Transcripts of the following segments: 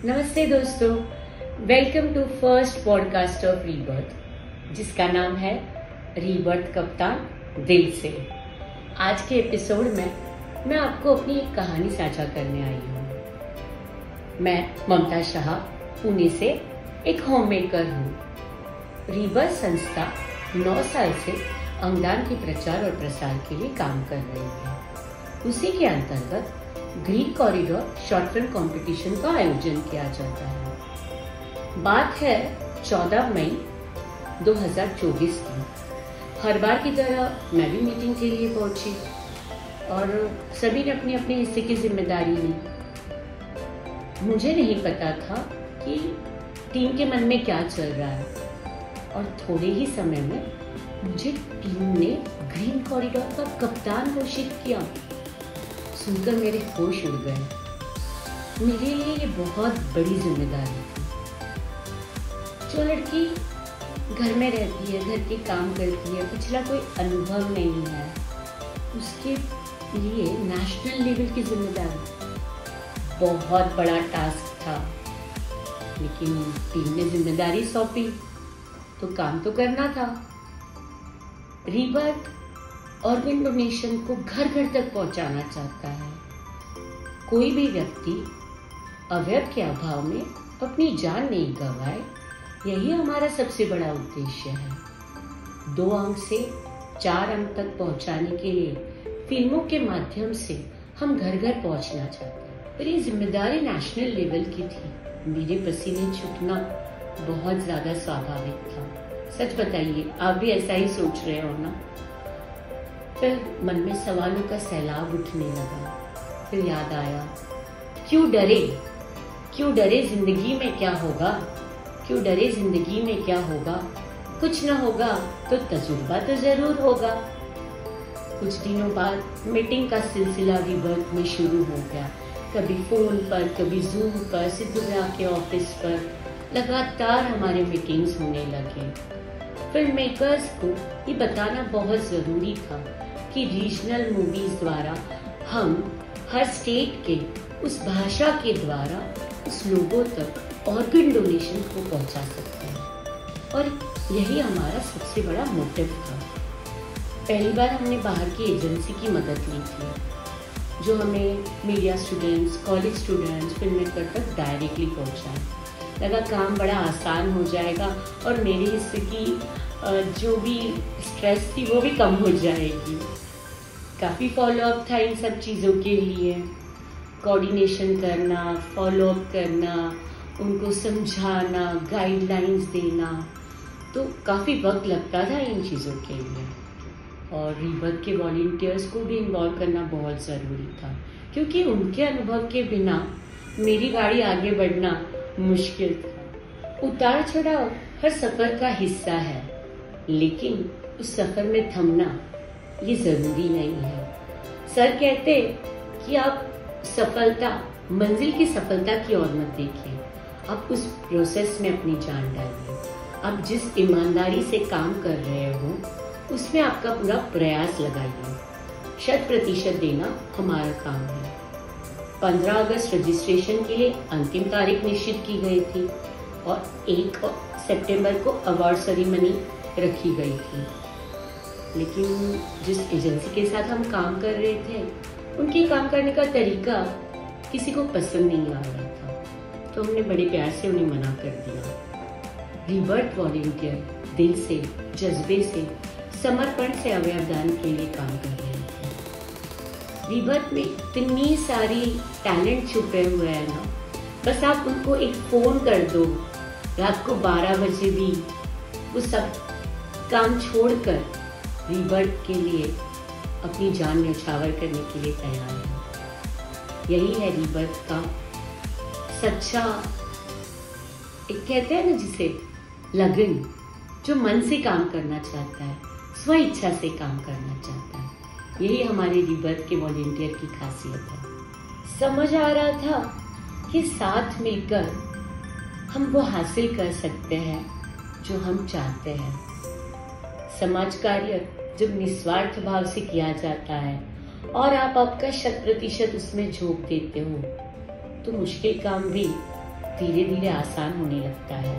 नमस्ते दोस्तों, welcome to first podcast of rebirth, जिसका नाम है रीबर्थ कप्तान दिल से। आज के एपिसोड में मैं आपको अपनी एक कहानी साझा करने आई हूँ। मैं ममता शाह पुणे से एक होम मेकर हूँ। रीबर्थ संस्था 9 साल से अंगदान के प्रचार और प्रसार के लिए काम कर रही है। उसी के अंतर्गत green corridor short film competition का आयोजन किया जाता है। बात है 14 मई 2024 की। हर बार की तरह मैं भी मीटिंग के लिए पहुंची और सभी ने अपनी अपनी हिस्से की जिम्मेदारी ली। मुझे नहीं पता था कि टीम के मन में क्या चल रहा है और थोड़े ही समय में मुझे टीम ने ग्रीन कॉरिडोर का कप्तान घोषित किया। सुनकर मेरे होश उड़ गए। मेरे लिए ये बहुत बड़ी जिम्मेदारी थी। जो लड़की घर में रहती है, घर के काम करती है, पिछला कोई अनुभव नहीं है, उसके लिए नेशनल लेवल की जिम्मेदारी बहुत बड़ा टास्क था। लेकिन टीम ने जिम्मेदारी सौंपी तो काम तो करना था। रीबर्थ ऑर्गन डोनेशन को घर घर तक पहुंचाना चाहता है। कोई भी व्यक्ति अवयव के अभाव में अपनी जान नहीं गंवाए, यही हमारा सबसे बड़ा उद्देश्य है। 2 अंक से 4 अंक तक पहुंचाने के लिए फिल्मों के माध्यम से हम घर घर पहुंचना चाहते हैं। पर ये जिम्मेदारी नेशनल लेवल की थी। मेरे पसीने छूटना बहुत ज्यादा स्वाभाविक था। सच बताइए, आप भी ऐसा ही सोच रहे हो ना? फिर मन में सवालों का सैलाब उठने लगा। फिर याद आया, क्यों डरे जिंदगी में क्या होगा? क्यों डरे जिंदगी में क्या होगा? कुछ न होगा तो तजुर्बा तो जरूर होगा। कुछ दिनों बाद मीटिंग का सिलसिला रीबर्थ में शुरू हो गया। कभी फोन पर, कभी जूम पर, सिद्धू भैया के ऑफिस पर लगातार हमारे मीटिंग्स होने लगे। फिल्म मेकर्स को ये बताना बहुत जरूरी था कि रीजनल मूवीज द्वारा हम हर स्टेट के उस भाषा के द्वारा उस लोगों तक ऑर्गन डोनेशन को पहुंचा सकते हैं। और यही हमारा सबसे बड़ा मोटिव था। पहली बार हमने बाहर की एजेंसी की मदद ली थी, जो हमें media students, college students, film maker तक डायरेक्टली पहुंचाए। लगा काम बड़ा आसान हो जाएगा और मेरे हिस्से की जो भी स्ट्रेस थी वो भी कम हो जाएगी। काफ़ी फॉलोअप था इन सब चीज़ों के लिए। कोऑर्डिनेशन करना, फॉलोअप करना, उनको समझाना, गाइडलाइंस देना, तो काफ़ी वक्त लगता था इन चीज़ों के लिए। और रीबर्थ के वॉलंटियर्स को भी इन्वॉल्व करना बहुत ज़रूरी था, क्योंकि उनके अनुभव के बिना मेरी गाड़ी आगे बढ़ना मुश्किल था। उतार चढ़ाव हर सफ़र का हिस्सा है, लेकिन उस सफ़र में थमना ये ज़रूरी नहीं है। सर कहते कि आप मंजिल की सफलता की ओर मत देखिए, आप उस प्रोसेस में अपनी जान डालिए। आप जिस ईमानदारी से काम कर रहे हो उसमें आपका पूरा प्रयास लगाइए। 100% देना हमारा काम है। 15 अगस्त रजिस्ट्रेशन के लिए अंतिम तारीख निश्चित की गई थी और 1 सितंबर को अवार्ड सेरेमनी रखी गई थी। लेकिन जिस एजेंसी के साथ हम काम कर रहे थे, उनके काम करने का तरीका किसी को पसंद नहीं आ रहा था, तो हमने बड़े प्यार से उन्हें मना कर दिया। रीबर्थ वॉलंटियर दिल से, जज्बे से, समर्पण से अवयव दान के लिए काम कर रहे थे। रीबर्थ में इतनी सारी टैलेंट छुपे हुए हैं ना, बस आप उनको एक फोन कर दो, रात को 12 बजे भी वो सब काम छोड़कर रीबर्थ के लिए अपनी जान न्यौछावर करने के लिए तैयार है। यही है रीबर्थ का सच्चा, एक कहते हैं ना जिसे, लगन, जो मन से काम करना चाहता है, स्व इच्छा से काम करना चाहता है। यही हमारे रीबर्थ के वॉलंटियर की खासियत है। समझ आ रहा था कि साथ मिलकर हम वो हासिल कर सकते हैं जो हम चाहते हैं। समाज कार्य जब निस्वार्थ भाव से किया जाता है और आप आपका 100% उसमें झोंक देते हो, तो मुश्किल काम भी धीरे धीरे आसान होने लगता है।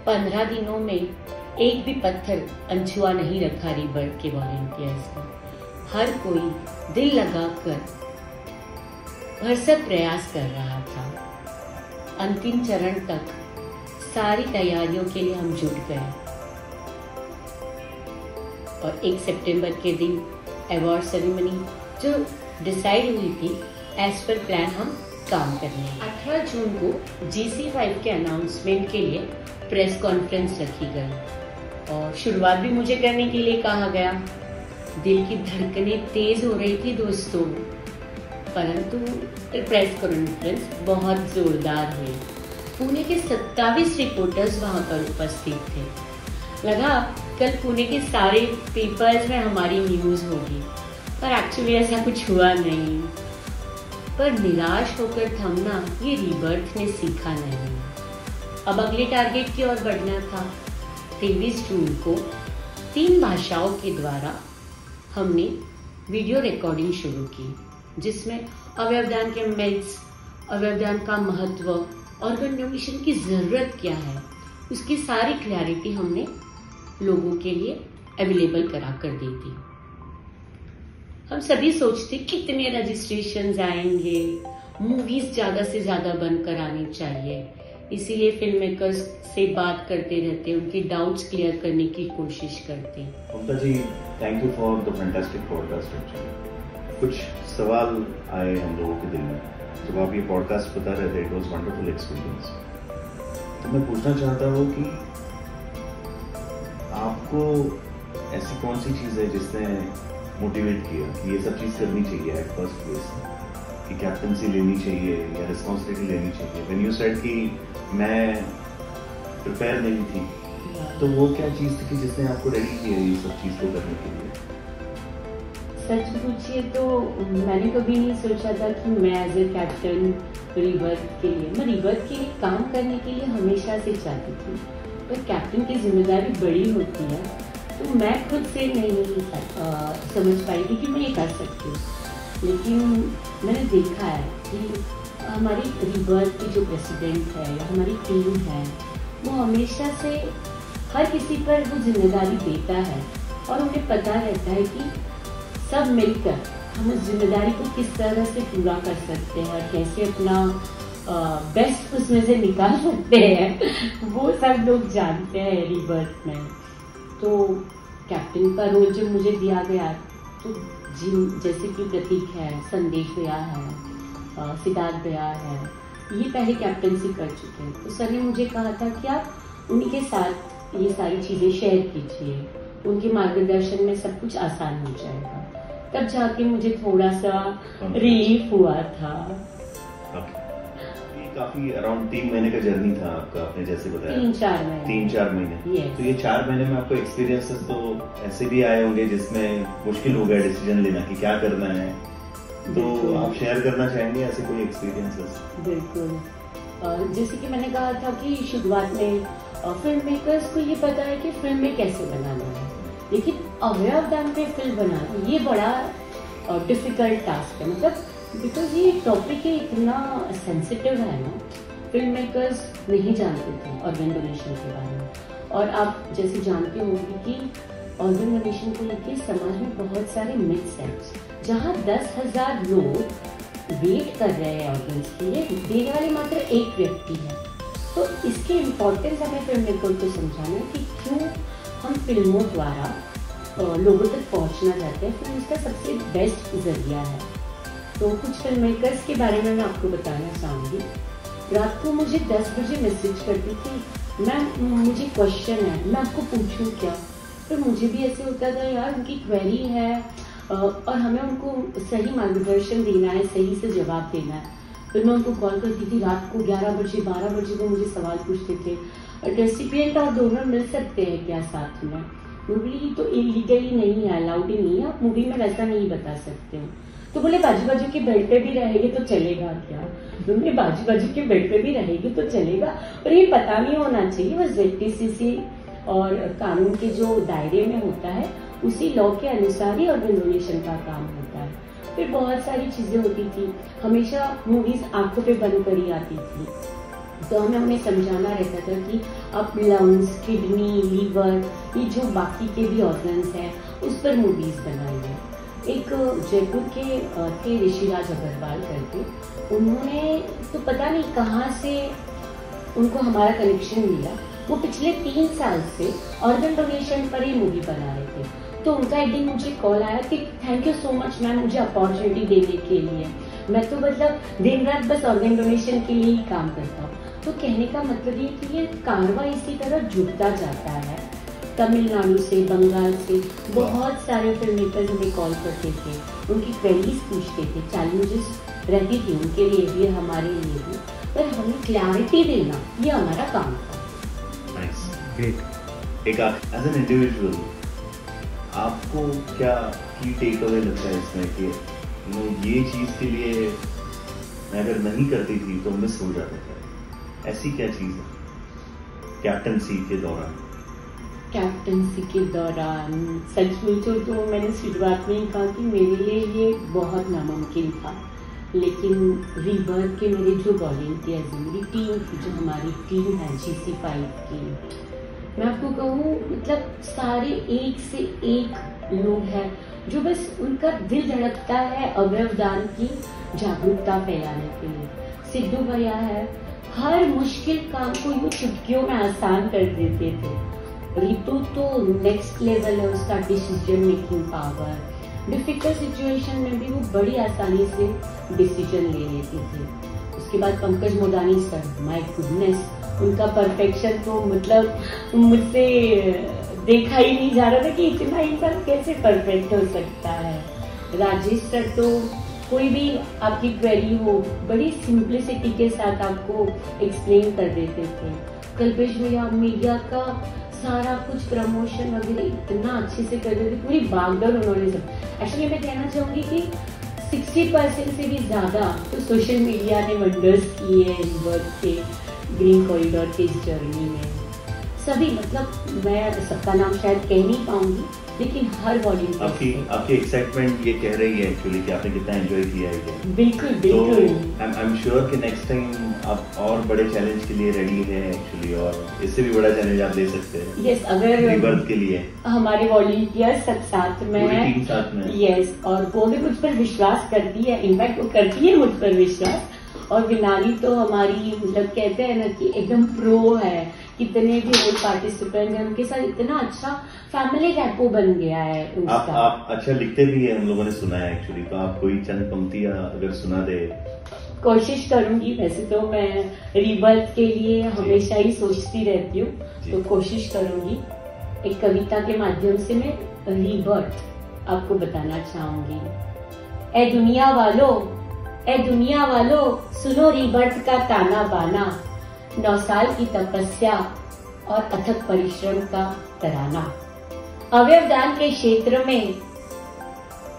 15 दिनों में एक भी पत्थर अनछुआ नहीं रखा रीबर्थ के वॉलंटियर्स ने। हर कोई दिल लगाकर भरसक प्रयास कर रहा था। अंतिम चरण तक सारी तैयारियों के लिए हम जुट गए और 1 सितंबर के दिन अवार्ड सेरेमनी जो डिसाइड हुई थी एज पर प्लान हम काम करने। 18 जून को GC5 के अनाउंसमेंट के लिए प्रेस कॉन्फ्रेंस रखी गई और शुरुआत भी मुझे करने के लिए कहा गया। दिल की धड़कनें तेज हो रही थी दोस्तों, परंतु प्रेस कॉन्फ्रेंस बहुत जोरदार हुई। पुणे के 27 रिपोर्टर्स वहां पर उपस्थित थे। लगा कल पुणे के सारे पेपर्स में हमारी न्यूज होगी, पर एक्चुअली ऐसा कुछ हुआ नहीं। पर निराश होकर थमना ये रीबर्थ ने सीखा नहीं। अब अगले टारगेट की ओर बढ़ना था। 23 जून को 3 भाषाओं के द्वारा हमने वीडियो रिकॉर्डिंग शुरू की, जिसमें अवयवदान के मिथ्स, अवयवदान का महत्व, ऑर्गन डोनेशन की जरूरत क्या है, उसकी सारी क्लैरिटी हमने लोगों के लिए अवेलेबल करा कर दी थी। हम सभी सोचते कितने रजिस्ट्रेशंस आएंगे, मूवीज ज्यादा से ज्यादा बन करानी चाहिए, इसीलिए फिल्म मेकर्स से बात करते रहते, उनके डाउट्स क्लियर करने की कोशिश करते। Mamata ji, thank you for the fantastic podcast. Actually कुछ सवाल आए हम लोगों के दिल में जब आप ये पॉडकास्ट बता रहे थे। It was wonderful experience. तो मैं पूछना चाहता हूँ कि आपको ऐसी कौन सी चीज है जिसने मोटिवेट किया कि ये सब चीज करनी चाहिए एट फर्स्ट प्लेस, कि कैप्टनसी लेनी चाहिए या रिस्पॉन्सिबिलिटी लेनी चाहिए? व्हेन यू सेड कि मैं प्रिपेयर नहीं थी, तो वो क्या चीज थी कि जिसने आपको रेडी किया ये सब चीज को करने के लिए? सच पूछिए तो मैंने कभी नहीं सोचा था कि मैं एज ए कैप्टन रीबर्थ के लिए, मैं रीबर्थ के लिए काम करने के लिए हमेशा से चाहती थी, पर कैप्टन की जिम्मेदारी बड़ी होती है तो मैं खुद से नहीं समझ पाई थी कि मैं ये कर सकती हूँ। लेकिन मैंने देखा है कि हमारी रीबर्थ की जो प्रेसिडेंट है या हमारी टीम है, वो हमेशा से हर किसी पर वो जिम्मेदारी देता है और उन्हें पता रहता है कि सब मिलकर हम उस जिम्मेदारी को किस तरह से पूरा कर सकते हैं और कैसे अपना बेस्ट उसमें से निकाल सकते हैं, वो सब लोग जानते हैं रीबर्थ में। तो कैप्टन का रोल जब मुझे दिया गया तो जैसे कि प्रतीक है, संदेश भैया है, सिद्धार्थ भैया है, ये पहले कैप्टनसी कर चुके हैं। तो सर ने मुझे कहा था कि आप उन्हीं के साथ ये सारी चीजें शेयर कीजिए, उनके मार्गदर्शन में सब कुछ आसान हो जाएगा। तब जाके मुझे थोड़ा सा रिलीफ हुआ था। काफी अराउंड 3 महीने का जर्नी था आपका, आपने जैसे बताया 3-4 महीने। yes. तो ये 4 महीने में आपको एक्सपीरियंसेस तो ऐसे भी आए होंगे जिसमें मुश्किल हो गया डिसीजन लेना कि क्या करना है, तो आप शेयर करना चाहेंगे ऐसे कोई एक्सपीरियंसेस? बिल्कुल। जैसे कि मैंने कहा था कि शुरुआत में फिल्म मेकर्स को ये पता है कि फिल्म में कैसे बनाना है, लेकिन अवयवदान पे फिल्म बनाना ये बड़ा डिफिकल्ट टास्क है। मतलब बिकॉज ये टॉपिक ही इतना सेंसिटिव है ना, फिल्म मेकर्स नहीं जानते थे ऑर्गन डोनेशन के बारे में। और आप जैसे जानते होंगे कि ऑर्गन डोनेशन को लेकर समाज में बहुत सारे मिथ्स हैं। जहाँ 10,000 लोग वेट कर रहे हैं ऑर्गन्स के लिए, देने वाले मात्र एक व्यक्ति है। तो इसकी इम्पोर्टेंस हमें फिल्म मेकर को समझाना है कि क्यों हम फिल्मों द्वारा लोगों तक पहुंचना चाहते हैं। फिल्म इसका सबसे बेस्ट जरिया है। तो कुछ फिल्म मेकर्स के बारे में मैं आपको बताना चाहूँगी। रात को मुझे 10 बजे मैसेज करती थी, मैम मुझे क्वेश्चन है, मैं आपको पूछूं क्या? तो मुझे भी ऐसे होता था यार, उनकी क्वेरी है और हमें उनको सही मार्गदर्शन देना है, सही से जवाब देना है। फिर मैं उनको कॉल करती थी रात को 11 बजे 12 बजे को मुझे सवाल पूछते थे, रेसिपिएंट और डोनर मिल सकते हैं क्या साथ में? मूवी तो इलीगली नहीं है, अलाउड ही नहीं है, आप मूवी में वैसा नहीं बता सकते हो। तो बोले बाजू बाजू के बेड पे भी रहेंगे तो चलेगा क्या? बोले बाजू बाजू के बेड पे भी रहेंगे तो चलेगा, और ये पता नहीं होना चाहिए, बस ZTCC और कानून के जो दायरे में होता है उसी लॉ के अनुसार ही ऑर्गन डोनेशन का काम होता है। फिर बहुत सारी चीजें होती थी, हमेशा मूवीज आंखों पे बंद करी आती थी, तो हमें उन्हें समझाना रहता था कि आप लंग्स, किडनी, लीवर, ये जो बाकी के भी ऑर्गन्स हैं उस पर मूवीज बनाइए। एक जयपुर के थे ऋषिराज अग्रवाल करके, उन्होंने तो पता नहीं कहाँ से उनको हमारा कनेक्शन मिला। वो पिछले 3 साल से ऑर्गन डोनेशन पर ही मूवी बना रहे थे। तो उनका एक दिन मुझे कॉल आया कि thank you so much ma'am मुझे अपॉर्चुनिटी देने के लिए। मैं तो मतलब दिन रात बस ऑर्गन डोनेशन के लिए ही काम करता हूँ। तो कहने का मतलब ये कि ये कारवां इसी तरह जुड़ता जाता है। तमिलनाडु से, बंगाल से बहुत सारे फिल्म मेकर्स हमें कॉल करते थे, उनकी क्वेरीज पूछते थे, चैलेंजेस रहती थी उनके लिए भी, हमारे लिए भी, पर हमें क्लैरिटी देना ये हमारा काम था। Nice, great. एक एज एन इंडिविजुअल आपको क्या की टेक अवे लगता है इसमें कि ये चीज के लिए मैं अगर नहीं करती थी तो मिस हो जाता था? ऐसी क्या चीज है कैप्टनसी के दौरान? कैप्टनसी के दौरान सच पूछो तो मैंने शुरुआत में ही कहा कि मेरे लिए ये बहुत नामुमकिन था, लेकिन रीबर्थ के मेरे जो वॉलंटियर्स हैं, मेरी टीम की जो हमारी टीम है GC5 की, मैं आपको कहूँ मतलब सारे एक से एक लोग हैं जो बस उनका दिल धड़कता है अवयव दान की जागरूकता फैलाने के लिए। सिद्धू भैया है, हर मुश्किल काम को यूं चुटकियों में आसान कर देते थे। रितु तो नेक्स्ट लेवल है उसका decision making power. Difficult situation में भी वो बड़ी आसानी से डिसीजन ले लेती थी। उसके बाद Pankaj Modani sir, my goodness, उनका परफेक्शन तो मतलब मुझसे देखा ही नहीं जा रहा था कि इतना इंसान कैसे परफेक्ट हो सकता है। राजेश सर तो कोई भी आपकी क्वेरी हो बड़ी सिंप्लिसिटी के साथ आपको एक्सप्लेन कर देते थे। कल्पेश भैया मीडिया का सारा कुछ प्रमोशन वगैरह इतना अच्छे से कर देते, पूरी बागडोर उन्होंने सब। एक्चुअली मैं कहना चाहूंगी कि 60% से भी ज्यादा तो सोशल मीडिया ने वंडर्स किए हैं रीबर्थ के ग्रीन कॉरिडोर के इस जर्नी में। सभी मतलब मैं सबका नाम शायद कह नहीं पाऊंगी, लेकिन हर वॉलंटियर आपकी एक्साइटमेंट ये कह रही है एक्चुअली कि आपने कितना एंजॉय किया है। बिल्कुल बिल्कुल। तो आई एम श्योर कि नेक्स्ट टाइम आप और बड़े चैलेंज के लिए रेडी हैं एक्चुअली, और इससे भी बड़ा चैलेंज आप ले सकते हैं। यस, अगर रीबर्थ के लिए हमारे वॉलंटियर सब साथ में पूरी टीम साथ में। यस, और वो भी मुझ पर विश्वास करती है, इनफैक्ट वो करती है मुझ पर विश्वास। और विनाली तो हमारी मतलब कहते हैं ना कि एकदम प्रो है, कितने भी ओल्ड पार्टिसिपेंट हैं उनके साथ इतना अच्छा फैमिली रैपो बन गया है उसका। आप अच्छा लिखते भी है, हम लोगों ने सुना है एक्चुअली, तो आप कोई चंद पंक्तियां अगर सुना दे। कोशिश करूंगी, वैसे तो मैं रीबर्थ के लिए हमेशा ही सोचती रहती हूँ, तो कोशिश करूंगी। एक कविता के माध्यम से मैं रीबर्थ आपको बताना चाहूंगी। ए दुनिया वालों सुनो रीबर्थ का ताना बाना, 9 साल की तपस्या और अथक परिश्रम का तराना। अवयव दान के क्षेत्र में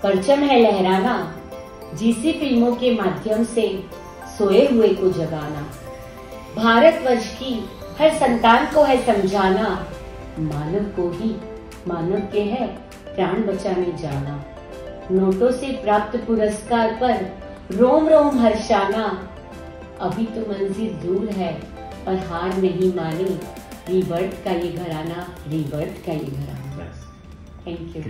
परचम है लहराना, GC फिल्मों के माध्यम से सोए हुए को जगाना। भारतवर्ष की हर संतान को है समझाना, मानव को ही मानव के है प्राण बचाने जाना। नोटों से प्राप्त पुरस्कार पर रोम रोम हर्षाना, अभी तो मंजिल दूर है पर हार नहीं मानी, रीबर्थ का ये घराना, रीबर्थ का ये घराना। Thank you.